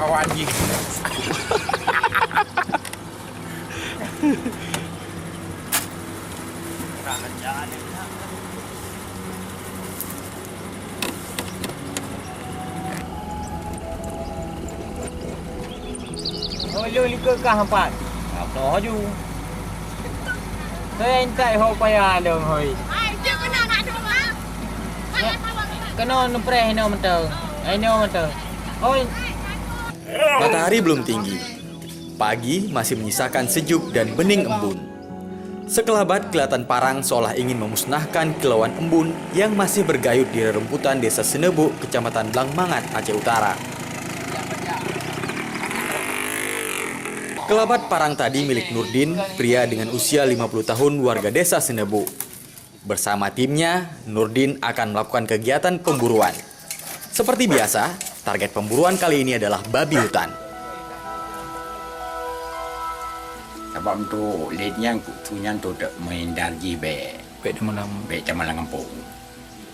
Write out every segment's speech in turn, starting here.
kau anjing. Ôi lươn cơ cả hàng bạn đó du thế anh chạy hộ quay đường hồi cái nó pre hay nó mình chờ ai nó mình chờ ôi. Matahari belum tinggi. Pagi masih menyisakan sejuk dan bening embun. Sekelabat kelihatan parang seolah ingin memusnahkan kilauan embun yang masih bergayut di rerumputan Desa Senebu, Kecamatan Blangmangat, Aceh Utara. Kelabat parang tadi milik Nurdin, pria dengan usia 50 tahun warga Desa Senebu. Bersama timnya, Nurdin akan melakukan kegiatan pemburuan. Seperti biasa, target pemburuan kali ini adalah babi hutan. Sebab untuk leadnya punya untuk main darji be Camalang Kampung.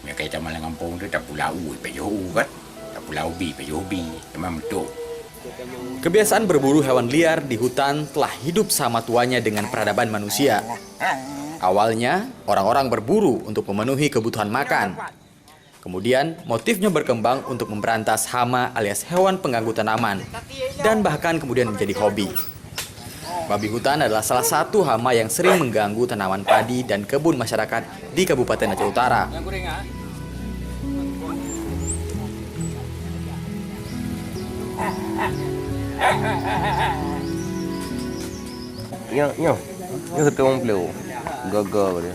Mereka Camalang Kampung tu tak pulau pe Johor kan. Tak pulau bi pe Johor bi. Memang betul. Kebiasaan berburu hewan liar di hutan telah hidup sama tuanya dengan peradaban manusia. Awalnya, orang-orang berburu untuk memenuhi kebutuhan makan. Kemudian, motifnya berkembang untuk memberantas hama alias hewan pengganggu tanaman. Dan bahkan kemudian menjadi hobi. Babi hutan adalah salah satu hama yang sering mengganggu tanaman padi dan kebun masyarakat di Kabupaten Aceh Utara. Yo, ketemu belum? Gagal dia.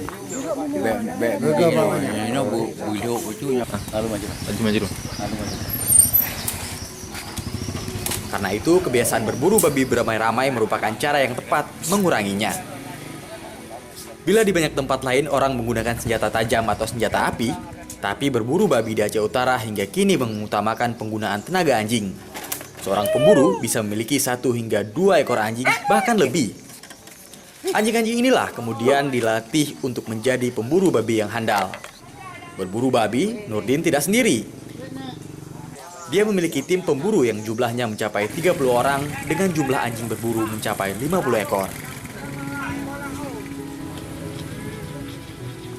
Karena itu, kebiasaan berburu babi beramai-ramai merupakan cara yang tepat menguranginya. Bila di banyak tempat lain orang menggunakan senjata tajam atau senjata api, tapi berburu babi di Aceh Utara hingga kini mengutamakan penggunaan tenaga anjing. Seorang pemburu bisa memiliki 1 hingga 2 ekor anjing, bahkan lebih. Anjing-anjing inilah kemudian dilatih untuk menjadi pemburu babi yang handal. Berburu babi, Nurdin tidak sendiri. Dia memiliki tim pemburu yang jumlahnya mencapai 30 orang dengan jumlah anjing berburu mencapai 50 ekor.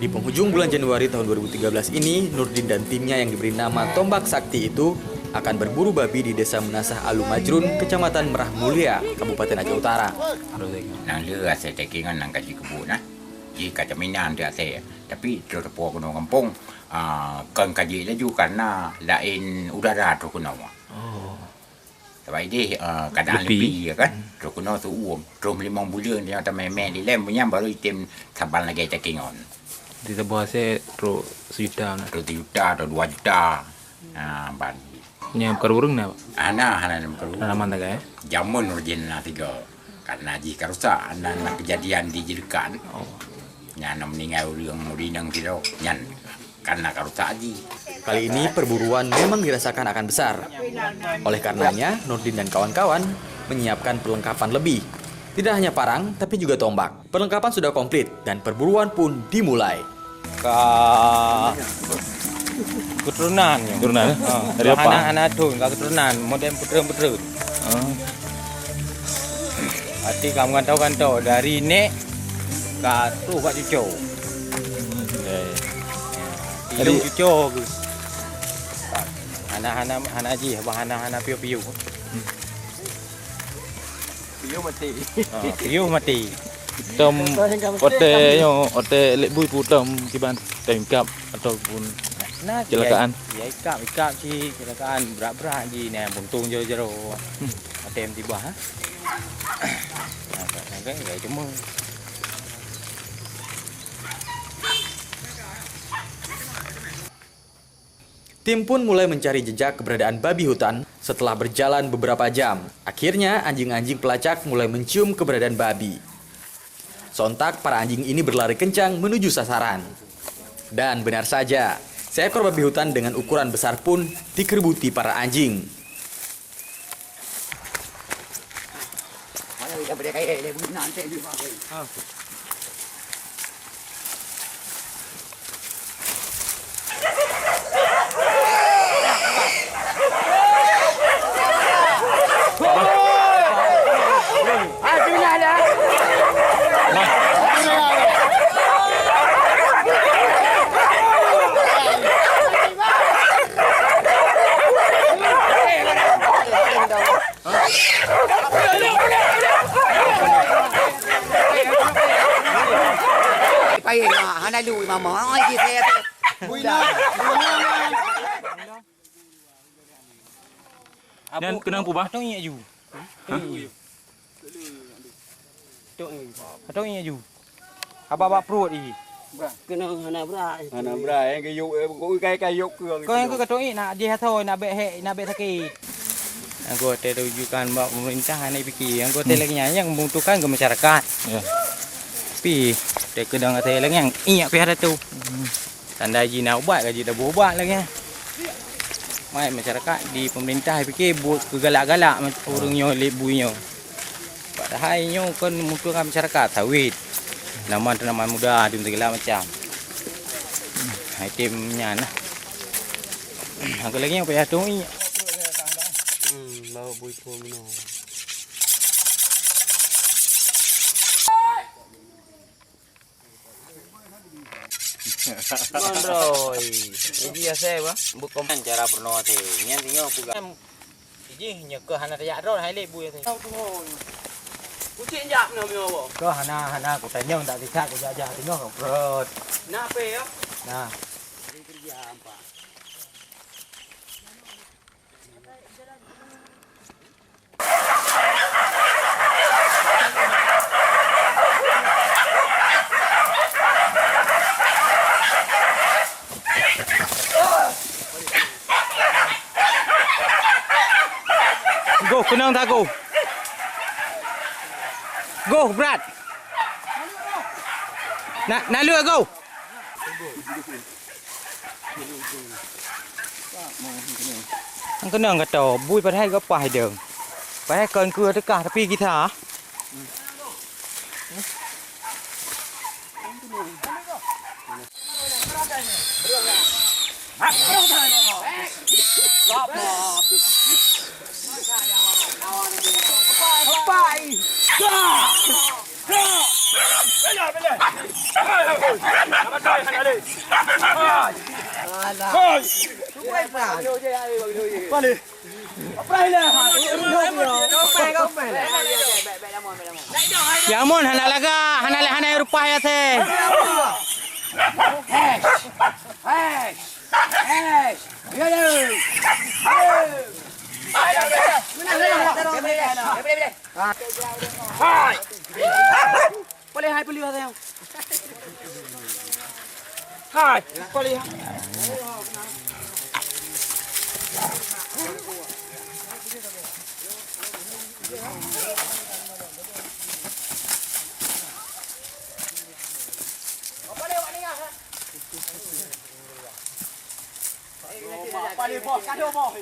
Di penghujung bulan Januari tahun 2013 ini, Nurdin dan timnya yang diberi nama Tombak Sakti itu akan berburu babi di Desa Menasah Alu Majrun, Kecamatan Merah Mulia, Kabupaten Aceh Utara. Nang lừa sẽ chạy kiến nang kaji kebun nah. Jika jaminan dia saya. Tapi terus puak kuno kampung kan kaji laju karena lain udara tu kuno. Oh. Sebab ini keadaan lebih ya kan. Tu kuno tu terus 5 bulan dia tak main di lem punya baru item saban lagi cekingon. Di sebuah saya terus 1 juta nah. Terus 1 juta atau 2 juta. Ban. Punya kerurung nah, Pak? Hana kerurung. Tanaman tak ya? Jamun urgent lah 3. Karena jika rusak anak kejadian dijadikan. Oh. Nyana meninggal yang murinang tidak nyan karena karusak aji. Kali ini perburuan memang dirasakan akan besar. Oleh karenanya, Nurdin dan kawan-kawan menyiapkan perlengkapan lebih. Tidak hanya parang, tapi juga tombak. Perlengkapan sudah komplit dan perburuan pun dimulai. Keturunan. Keturunan? Dari apa? Anak-anak tu, keturunan, model putra-putra. Hati kamu kantau dari nek tu buat cucu. Jadi cucu ke. Anak-anak haji, anak-anak piu-piu. Piu mati. Piu mati. Tom ote lek bui putam kiban tengkap ataupun kecelakaan. Ya ikap si kecelakaan berat-berat ji ni buntung jero-jero. Atem tiba ha. Nah, kan cuma Tim pun mulai mencari jejak keberadaan babi hutan setelah berjalan beberapa jam. Akhirnya anjing-anjing pelacak mulai mencium keberadaan babi. Sontak para anjing ini berlari kencang menuju sasaran. Dan benar saja, seekor babi hutan dengan ukuran besar pun dikerbuti para anjing. baik hana lu mama ai kita buina Dan kenang pubah. Atau ingat ju. Atau ingat ju. Apa perut ni. kena hana bra Hana bra cái dục cái dục cường. Kau yang kau kata ini nak dia tahu nak bet sakit. Aku ada rujukan buat pemerintah ni fikir. Aku ada lagi yang membutuhkan ke masyarakat. Ya. Tapi dia kedang kata lagi yang ingat pihak tu. Tanda ji nak ubat gaji dah berubat lagi. Mai masyarakat di pemerintah fikir buat kegalak-galak orangnya lebunya. Padahal nyo kan membutuhkan masyarakat sawit. Tanaman muda di segala macam. Itemnya nah. Aku lagi yang pihak tu ni. bawa bui pun no Mandroy, ini saya bah, bukan cara pernah tu. Yang tinggal pulang. Ji nyekah hana tayak ro hai le bui tu. Kucing jap no mio bo. Ko hana ku tanya tak tidak ku jajah tengok kau perut. Napa ya? Nah. Kerja apa? Go, kenang tak go? Go, Brad. Nak lure go. Ang kenang kata, bui padahal ke apa dia? Padahal kan ke dekah tapi kita. Ya mon hana laga, hana rupa ya teh. Boleh hai beli ada yang. Hai, boleh. Boleh bos, kado bos.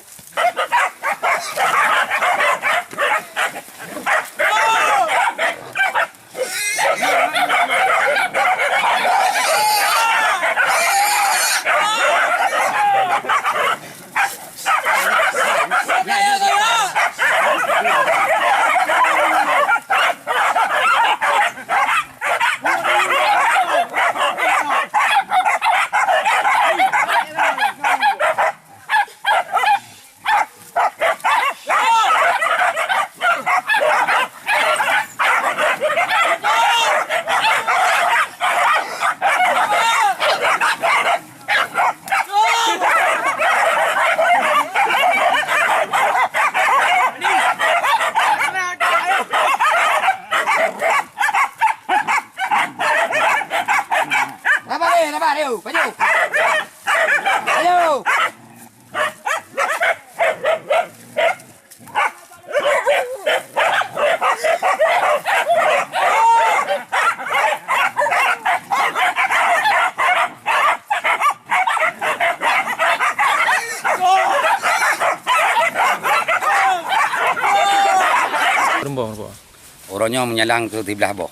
Orangnya menyalang ke sebelah bawah.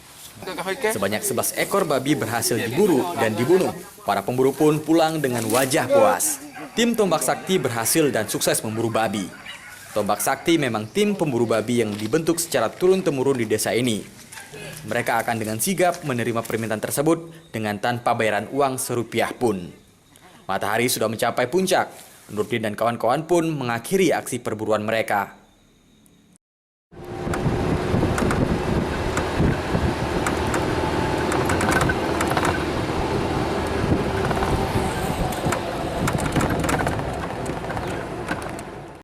Sebanyak 11 ekor babi berhasil diburu dan dibunuh. Para pemburu pun pulang dengan wajah puas. Tim Tombak Sakti berhasil dan sukses memburu babi. Tombak Sakti memang tim pemburu babi yang dibentuk secara turun-temurun di desa ini. Mereka akan dengan sigap menerima permintaan tersebut dengan tanpa bayaran uang serupiah pun. Matahari sudah mencapai puncak. Nurdin dan kawan-kawan pun mengakhiri aksi perburuan mereka.